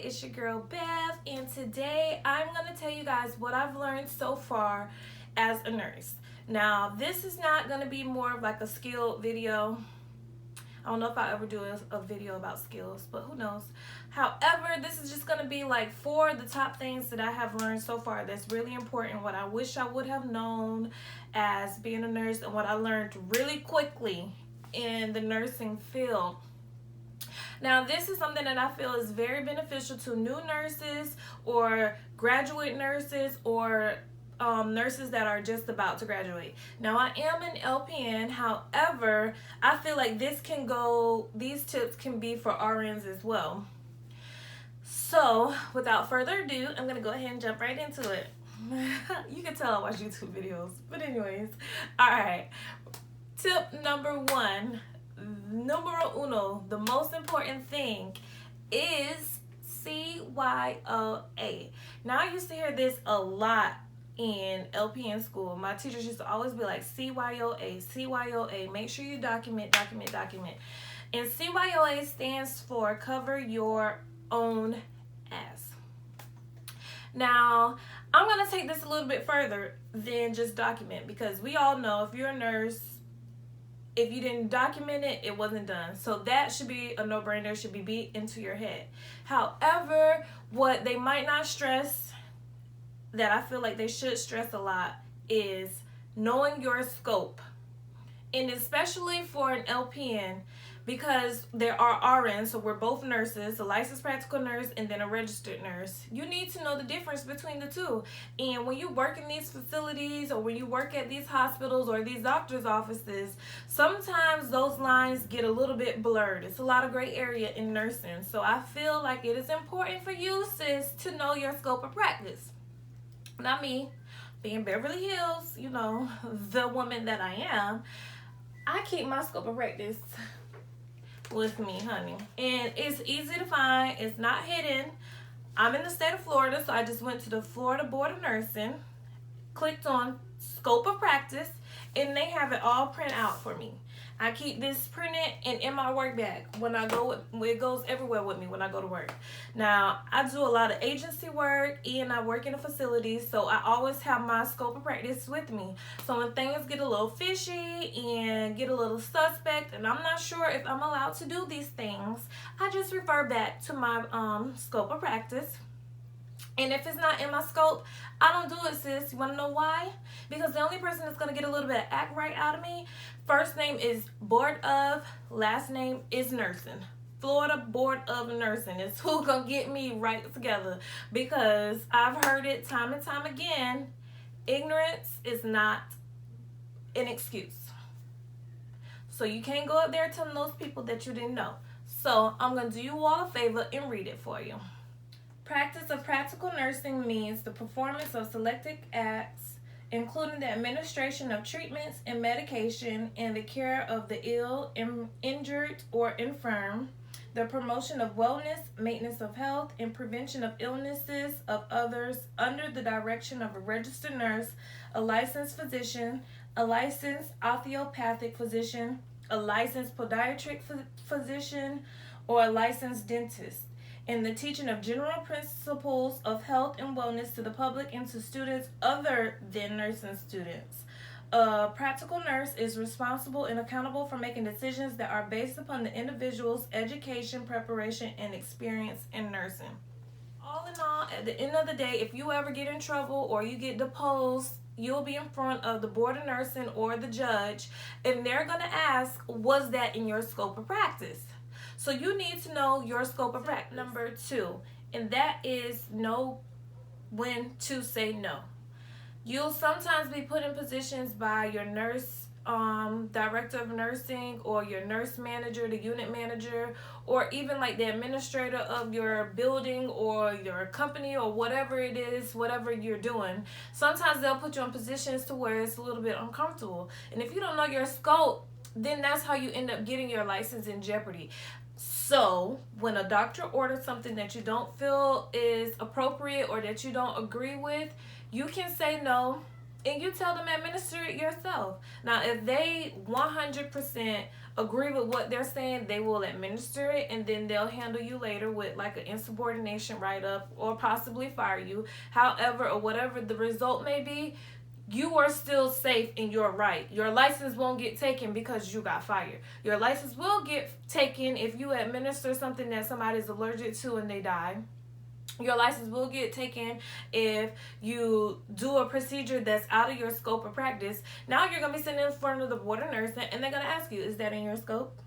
it's your girl Bev, and today I'm going to tell you guys what I've learned so far as a nurse. Now, this is not going to be more of like a skill video. I don't know if I ever do a video about skills, but who knows. However, this is just going to be like 4 of the top things that I have learned so far that's really important, what I wish I would have known as being a nurse, and what I learned really quickly in the nursing field. Now, this is something that I feel is very beneficial to new nurses or graduate nurses or nurses that are just about to graduate. Now, I am an LPN. However, I feel like these tips can be for RNs as well. So, without further ado, I'm going to go ahead and jump right into it. You can tell I watch YouTube videos. But anyways, all right. Tip number 1. Numero uno, the most important thing is CYOA. Now, I used to hear this a lot in LPN school. My teachers used to always be like, CYOA, CYOA. Make sure you document. And CYOA stands for cover your own ass. Now, I'm going to take this a little bit further than just document, because we all know if you're a nurse, if you didn't document it, it wasn't done. So that should be a no-brainer, should be beat into your head. However, what they might not stress, that I feel like they should stress a lot, is knowing your scope. And especially for an LPN, because there are RNs, so we're both nurses, a licensed practical nurse and then a registered nurse. You need to know the difference between the two. And when you work in these facilities, or when you work at these hospitals or these doctor's offices, sometimes those lines get a little bit blurred. It's a lot of gray area in nursing. So I feel like it is important for you, sis, to know your scope of practice. Not me, being Beverly Hills, you know, the woman that I am, I keep my scope of practice with me, honey. And it's easy to find. It's not hidden. I'm in the state of Florida, so I just went to the Florida Board of Nursing, clicked on scope of practice, and they have it all printed out for me. I keep this printed and in my work bag when I go. It goes everywhere with me when I go to work. Now, I do a lot of agency work and I work in a facility, so I always have my scope of practice with me. So when things get a little fishy and get a little suspect and I'm not sure if I'm allowed to do these things, I just refer back to my scope of practice. And if it's not in my scope, I don't do it, sis. You want to know why? Because the only person that's going to get a little bit of act right out of me, first name is Board of, last name is Nursing. Florida Board of Nursing is who's going to get me right together. Because I've heard it time and time again, ignorance is not an excuse. So you can't go up there telling those people that you didn't know. So I'm going to do you all a favor and read it for you. Practice of practical nursing means the performance of selected acts, including the administration of treatments and medication and the care of the ill, injured, or infirm, the promotion of wellness, maintenance of health, and prevention of illnesses of others under the direction of a registered nurse, a licensed physician, a licensed osteopathic physician, a licensed podiatric physician, or a licensed dentist, and the teaching of general principles of health and wellness to the public and to students other than nursing students. A practical nurse is responsible and accountable for making decisions that are based upon the individual's education, preparation, and experience in nursing. All in all, at the end of the day, if you ever get in trouble or you get deposed, you'll be in front of the Board of Nursing or the judge, and they're going to ask, was that in your scope of practice? So you need to know your scope of practice. Number 2, and that is know when to say no. You'll sometimes be put in positions by your nurse, director of nursing, or your nurse manager, the unit manager, or even like the administrator of your building or your company or whatever it is, whatever you're doing. Sometimes they'll put you in positions to where it's a little bit uncomfortable. And if you don't know your scope, then that's how you end up getting your license in jeopardy. So when a doctor orders something that you don't feel is appropriate or that you don't agree with, you can say no. and you tell them administer it yourself. Now, if they 100% agree with what they're saying, they will administer it, and then they'll handle you later with like an insubordination write-up or possibly fire you. However, or whatever the result may be, you are still safe in your right. Your license won't get taken because you got fired. Your license will get taken if you administer something that somebody's allergic to and they die. Your license will get taken if you do a procedure that's out of your scope of practice. Now you're going to be sitting in front of the board of nursing, and they're going to ask you, is that in your scope?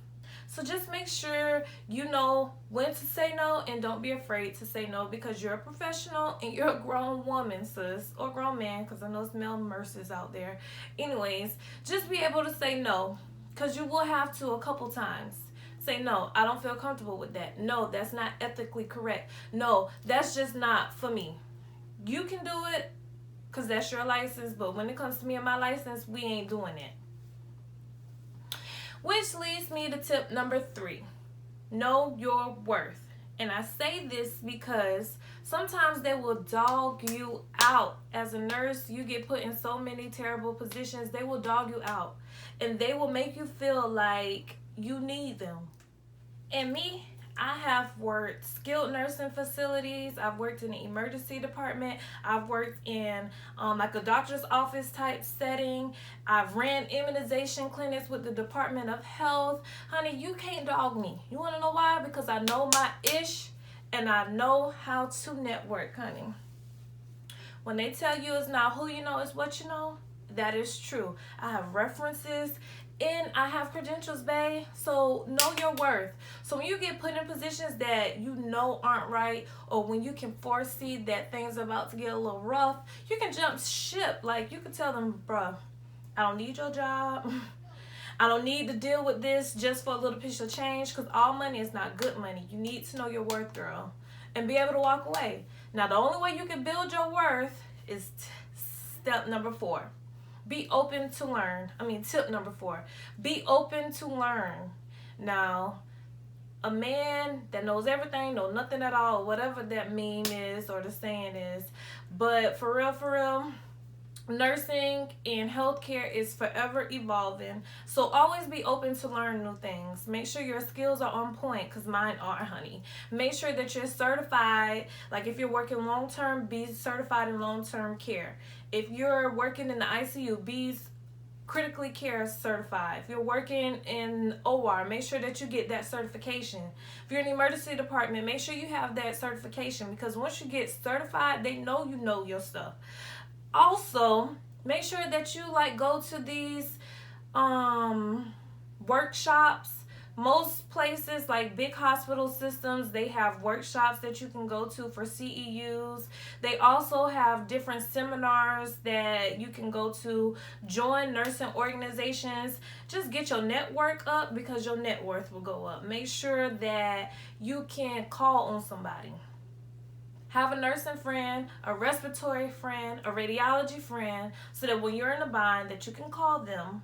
So just make sure you know when to say no, and don't be afraid to say no, because you're a professional and you're a grown woman, sis, or grown man, because I know it's male nurses out there. Anyways, just be able to say no, because you will have to a couple times. Say, no, I don't feel comfortable with that. No, that's not ethically correct. No, that's just not for me. You can do it because that's your license, but when it comes to me and my license, we ain't doing it. Which leads me to tip number 3. Know your worth. And I say this because sometimes they will dog you out. As a nurse, you get put in so many terrible positions. They will dog you out. And they will make you feel like you need them. And me, I have worked skilled nursing facilities. I've worked in the emergency department. I've worked in like a doctor's office type setting. I've ran immunization clinics with the Department of Health. Honey, you can't dog me. You want to know why? Because I know my ish and I know how to network, honey. When they tell you it's not who you know, it's what you know, that is true. I have references and I have credentials, babe. So know your worth. So when you get put in positions that you know aren't right, or when you can foresee that things are about to get a little rough, you can jump ship. Like, you can tell them, bruh, I don't need your job. I don't need to deal with this just for a little piece of change, because all money is not good money. You need to know your worth, girl, and be able to walk away. Now, the only way you can build your worth is step number 4. Be open to learn. Tip number 4. Be open to learn. Now, a man that knows everything, know nothing at all, whatever that meme is or the saying is. But for real, nursing and healthcare is forever evolving. So always be open to learn new things. Make sure your skills are on point, because mine are, honey. Make sure that you're certified. Like, if you're working long-term, be certified in long-term care. If you're working in the ICU, be critically care certified. If you're working in OR, make sure that you get that certification. If you're in the emergency department, make sure you have that certification, because once you get certified, they know you know your stuff. Also, make sure that you go to these workshops. Most places, like big hospital systems, they have workshops that you can go to for CEUs. They also have different seminars that you can go to. Join nursing organizations. Just get your network up, because your net worth will go up. Make sure that you can call on somebody. Have a nursing friend, a respiratory friend, a radiology friend, so that when you're in a bind, that you can call them.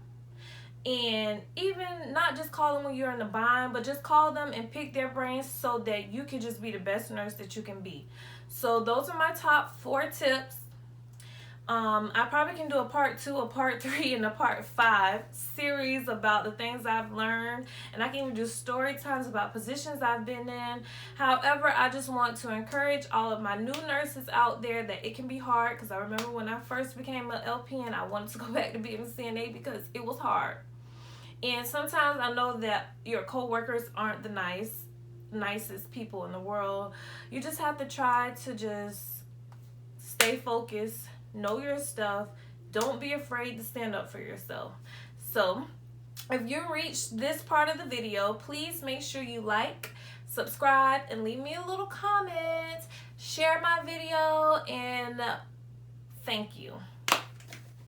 And even not just call them when you're in a bind, but just call them and pick their brains so that you can just be the best nurse that you can be. So those are my top 4 tips. I probably can do a part 2, a part 3, and a part 5 series about the things I've learned. And I can even do story times about positions I've been in. However, I just want to encourage all of my new nurses out there that it can be hard, because I remember when I first became an LPN, I wanted to go back to being a CNA because it was hard. And sometimes I know that your co-workers aren't the nicest people in the world. You just have to try to just stay focused. Know your stuff. Don't be afraid to stand up for yourself. So, if you reached this part of the video, please make sure you like, subscribe, and leave me a little comment. Share my video, and thank you.